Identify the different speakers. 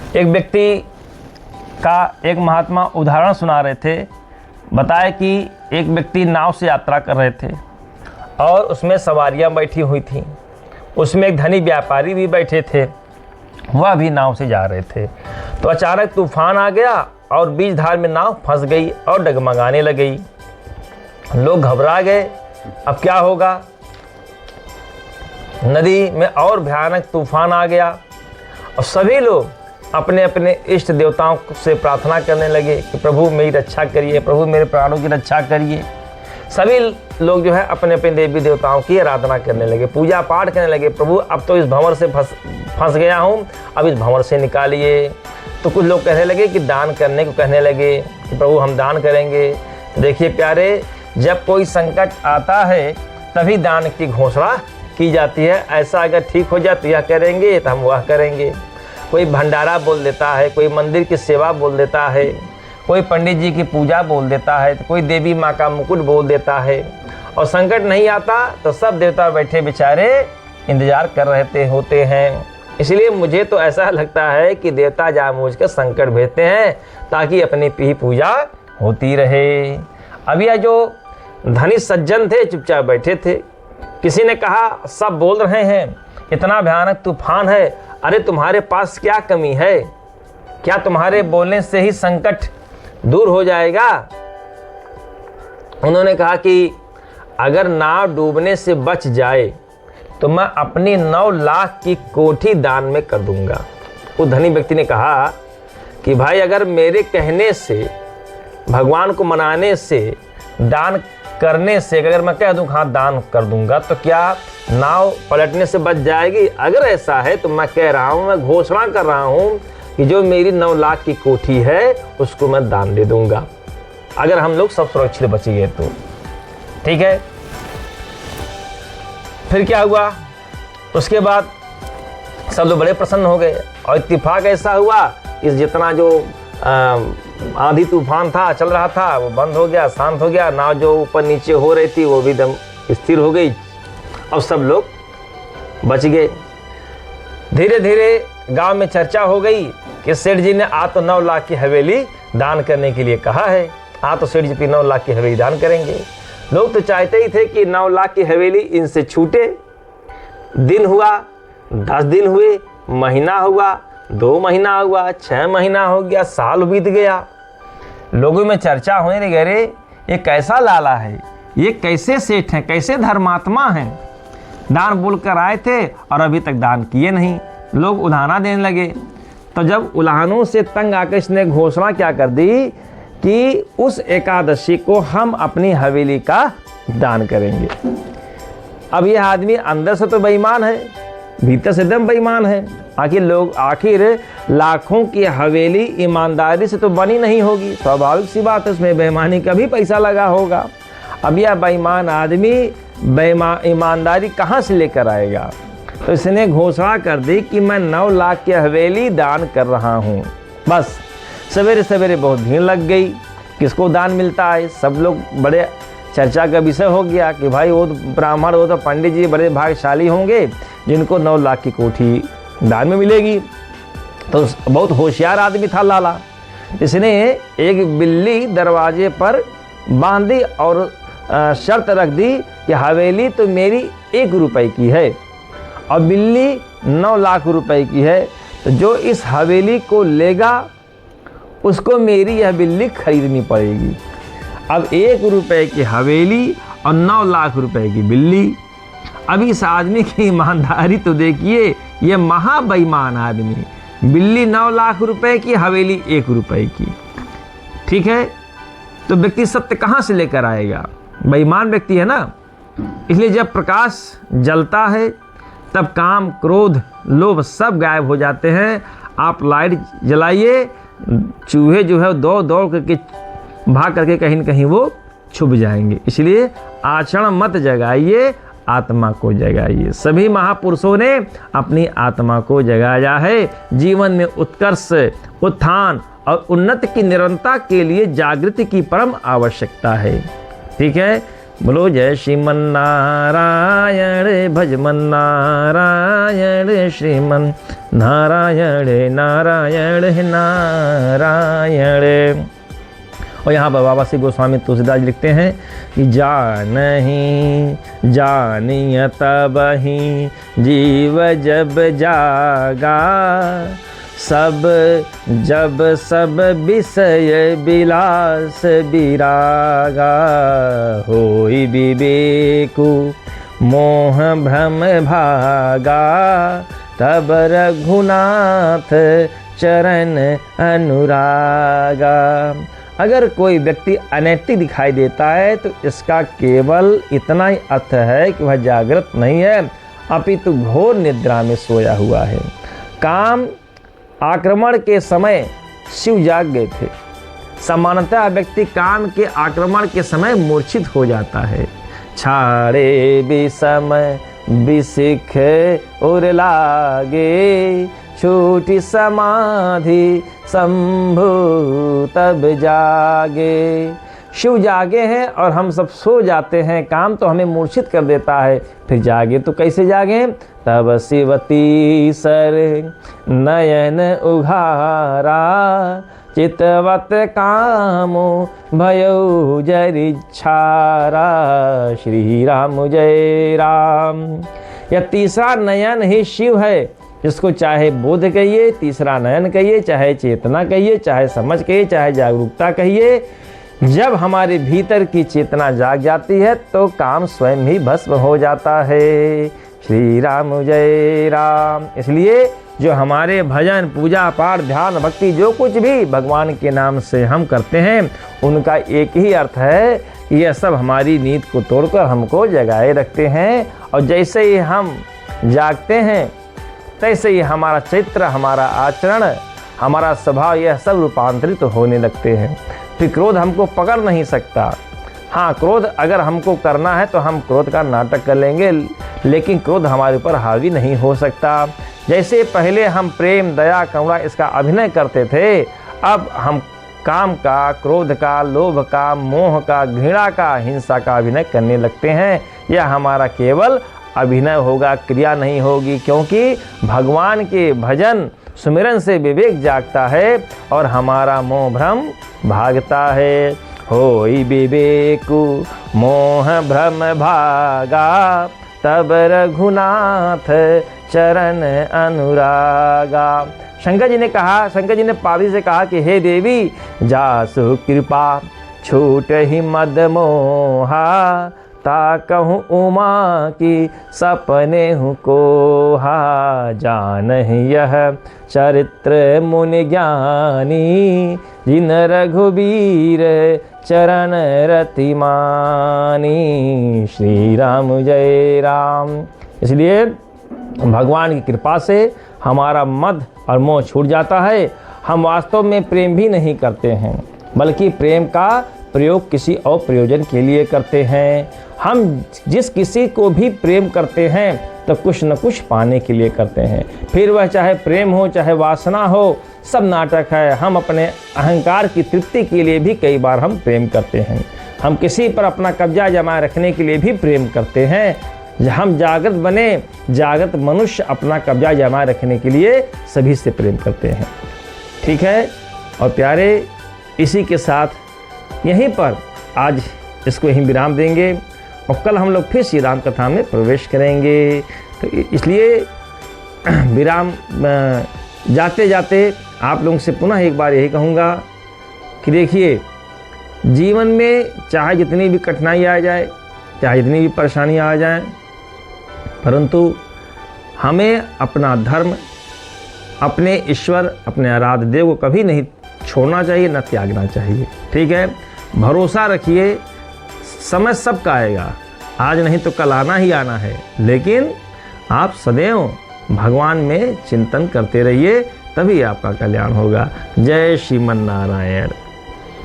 Speaker 1: एक व्यक्ति का एक महात्मा उदाहरण सुना रहे थे। बताया कि एक व्यक्ति नाव से यात्रा कर रहे थे और उसमें सवारियां बैठी हुई थीं। उसमें एक धनी व्यापारी भी बैठे थे, वह भी नाव से जा रहे थे। तो अचानक तूफान आ गया और बीच धार में नाव फंस गई और डगमगाने लग गई। लोग घबरा गए, अब क्या होगा। नदी में और भयानक तूफान आ गया और सभी लोग अपने अपने इष्ट देवताओं से प्रार्थना करने लगे कि प्रभु मेरी रक्षा करिए, प्रभु मेरे प्राणों की रक्षा करिए। सभी लोग जो है अपने अपने देवी देवताओं की आराधना करने लगे, पूजा पाठ करने लगे। प्रभु अब तो इस भंवर से फंस गया हूँ, अब इस भंवर से निकालिए। तो कुछ लोग कहने लगे कि दान करने को कहने लगे कि प्रभु हम दान करेंगे। देखिए प्यारे, जब कोई संकट आता है तभी दान की घोषणा की जाती है। ऐसा अगर ठीक हो जाए तो यह करेंगे तो हम वह करेंगे। कोई भंडारा बोल देता है, कोई मंदिर की सेवा बोल देता है, कोई पंडित जी की पूजा बोल देता है, तो कोई देवी माँ का मुकुट बोल देता है। और संकट नहीं आता तो सब देवता बैठे बेचारे इंतजार कर रहे होते हैं। इसलिए मुझे तो ऐसा लगता है कि देवता जानबूझ कर संकट भेजते हैं ताकि अपनी ही पूजा होती रहे। अब यह जो धनी सज्जन थे चुपचाप बैठे थे। किसी ने कहा सब बोल रहे हैं इतना भयानक तूफान है, अरे तुम्हारे पास क्या कमी है? क्या तुम्हारे बोलने से ही संकट दूर हो जाएगा? उन्होंने कहा कि अगर नाव डूबने से बच जाए तो मैं अपनी 9 लाख की कोठी दान में कर दूंगा। उस धनी व्यक्ति ने कहा कि भाई अगर मेरे कहने से, भगवान को मनाने से, दान करने से अगर मैं कह दूं हाँ दान कर दूंगा तो क्या नाव पलटने से बच जाएगी? अगर ऐसा है तो मैं कह रहा हूं, मैं घोषणा कर रहा हूं कि जो मेरी 9 लाख की कोठी है उसको मैं दान दे दूंगा, अगर हम लोग सब सुरक्षित बच गए तो। ठीक है। फिर क्या हुआ? उसके बाद सब लोग बड़े प्रसन्न हो गए और इत्तेफाक ऐसा हुआ कि जितना जो आंधी तूफान था चल रहा था वो बंद हो गया, शांत हो गया। नाव जो ऊपर नीचे हो रही थी वो भी एकदम स्थिर हो गई। अब सब लोग बच गए। धीरे धीरे गांव में चर्चा हो गई कि सेठ जी ने आज तो 9 लाख की हवेली दान करने के लिए कहा है, आज तो सेठ जी की 9 लाख की हवेली दान करेंगे। लोग तो चाहते ही थे कि 9 लाख की हवेली इनसे छूटे। दिन हुआ, 10 दिन हुए, महीना हुआ, 2 महीना हुआ, 6 महीना हो गया, साल बीत गया। लोगों में चर्चा होने लगी, अरे ये कैसा लाला है, ये कैसे सेठ हैं, कैसे धर्मात्मा हैं, दान बोलकर आए थे और अभी तक दान किए नहीं। लोग उलाहना देने लगे। तो जब उलाहनों से तंग आकर इसने घोषणा क्या कर दी कि उस एकादशी को हम अपनी हवेली का दान करेंगे। अब यह आदमी अंदर से तो बेईमान है, भीतर से एकदम बेईमान है। आखिर लाखों की हवेली ईमानदारी से तो बनी नहीं होगी, स्वाभाविक सी बात है, उसमें बेईमानी का भी पैसा लगा होगा। अब यह बेईमान आदमी ईमानदारी कहाँ से लेकर आएगा? तो इसने घोषणा कर दी कि मैं 9 लाख की हवेली दान कर रहा हूँ। बस सवेरे सवेरे बहुत भीड़ लग गई, किसको दान मिलता है। सब लोग बड़े चर्चा का विषय हो गया कि भाई वो ब्राह्मण, वो तो पंडित जी बड़े भाग्यशाली होंगे जिनको 9 लाख की कोठी दान में मिलेगी। तो बहुत होशियार आदमी था लाला। इसने एक बिल्ली दरवाजे पर बांध दी और शर्त रख दी कि हवेली तो मेरी 1 रुपए की है और बिल्ली 9 लाख रुपए की है, तो जो इस हवेली को लेगा उसको मेरी यह बिल्ली खरीदनी पड़ेगी। अब 1 रुपए की हवेली और 9 लाख रुपए की बिल्ली। अब इस आदमी की ईमानदारी तो देखिए, ये महा बेईमान आदमी। बिल्ली 9 लाख रुपए की, हवेली 1 रुपए की। ठीक है, तो व्यक्ति सत्य कहाँ से लेकर आएगा? बेईमान व्यक्ति है ना। इसलिए जब प्रकाश जलता है तब काम, क्रोध, लोभ सब गायब हो जाते हैं। आप लाइट जलाइए, चूहे जो है दौड़ दौड़ करके भाग करके कहीं न कहीं वो छुप जाएंगे। इसलिए आचरण मत जगाइए, आत्मा को जगाइए। सभी महापुरुषों ने अपनी आत्मा को जगाया है। जीवन में उत्कर्ष, उत्थान और उन्नति की निरंतरता के लिए जागृति की परम आवश्यकता है। ठीक है, बोलो जय श्रीमन नारायण, भज मन नारायण, श्रीमन नारायण नारायण नारायण। और यहाँ पर बाबा श्री गोस्वामी तुलसीदास जी लिखते हैं कि जानहि जानिय तबहि जीव जब जागा, सब जब सब विषय विलास विरागा, होई विवेकु मोह भ्रम भागा, तब रघुनाथ चरण अनुरागा। अगर कोई व्यक्ति अनैतिक दिखाई देता है तो इसका केवल इतना ही अर्थ है कि वह जागृत नहीं है, अपितु घोर निद्रा में सोया हुआ है। काम आक्रमण के समय शिव जाग गए थे। सामान्यतः व्यक्ति काम के आक्रमण के समय मूर्छित हो जाता है। छाड़े विषम विशिख उर लागे, छूटी समाधि शंभु तब जागे। शिव जागे हैं और हम सब सो जाते हैं। काम तो हमें मूर्छित कर देता है, फिर जागे तो कैसे जागे? तब शिवती सर नयन उघारा, चितवत कामो भयो जरिछारा। श्री राम जय राम। यह तीसरा नयन ही शिव है, जिसको चाहे बोध कहिए, तीसरा नयन कहिए, चाहे चेतना कहिए, चाहे समझ कहिए, चाहे जागरूकता कहिए। जब हमारे भीतर की चेतना जाग जाती है तो काम स्वयं ही भस्म हो जाता है। श्री राम जय राम। इसलिए जो हमारे भजन पूजा पाठ ध्यान भक्ति जो कुछ भी भगवान के नाम से हम करते हैं, उनका एक ही अर्थ है कि यह सब हमारी नींद को तोड़कर हमको जगाए रखते हैं। और जैसे ही हम जागते हैं तैसे ही हमारा चरित्र, हमारा आचरण, हमारा स्वभाव, यह सब रूपांतरित होने लगते हैं। फिर क्रोध हमको पकड़ नहीं सकता। हाँ, क्रोध अगर हमको करना है तो हम क्रोध का नाटक कर लेंगे, लेकिन क्रोध हमारे ऊपर हावी नहीं हो सकता। जैसे पहले हम प्रेम दया करुणा इसका अभिनय करते थे, अब हम काम का, क्रोध का, लोभ का, मोह का, घृणा का, हिंसा का अभिनय करने लगते हैं। यह हमारा केवल अभिनय होगा, क्रिया नहीं होगी, क्योंकि भगवान के भजन सुमिरन से विवेक जागता है और हमारा मोह भ्रम भागता है। होई विवेकु मोह भ्रम भागा, तब रघुनाथ चरण अनुरागा। शंकर जी ने पार्वती से कहा कि हे देवी, जासु कृपा छूट ही मद मोहा, ता कहूँ उमा की सपने हूँ कोहा। जान यह चरित्र मुनि ज्ञानी, जिन रघुबीर चरण रतिमानी। श्री राम जय राम। इसलिए भगवान की कृपा से हमारा मद और मोह छूट जाता है। हम वास्तव में प्रेम भी नहीं करते हैं, बल्कि प्रेम का प्रयोग किसी और प्रयोजन के लिए करते हैं। हम जिस किसी को भी प्रेम करते हैं तो कुछ न कुछ पाने के लिए करते हैं। फिर वह चाहे प्रेम हो चाहे वासना हो, सब नाटक है। हम अपने अहंकार की तृप्ति के लिए भी कई बार हम प्रेम करते हैं। हम किसी पर अपना कब्जा जमाए रखने के लिए भी प्रेम करते हैं। हम जागृत बने, जागृत मनुष्य अपना कब्जा जमाए रखने के लिए सभी से प्रेम करते हैं। ठीक है और प्यारे, इसी के साथ यहीं पर आज इसको यहीं विराम देंगे और कल हम लोग फिर श्री राम कथा में प्रवेश करेंगे। तो इसलिए विराम जाते जाते आप लोगों से पुनः एक बार यही कहूँगा कि देखिए, जीवन में चाहे जितनी भी कठिनाई आ जाए, चाहे जितनी भी परेशानी आ जाए, परंतु हमें अपना धर्म, अपने ईश्वर, अपने आराध्य देव को कभी नहीं छोड़ना चाहिए, न त्यागना चाहिए। ठीक है, भरोसा रखिए, समय सबका आएगा, आज नहीं तो कल आना ही आना है। लेकिन आप सदैव भगवान में चिंतन करते रहिए, तभी आपका कल्याण होगा। जय श्रीमन नारायण।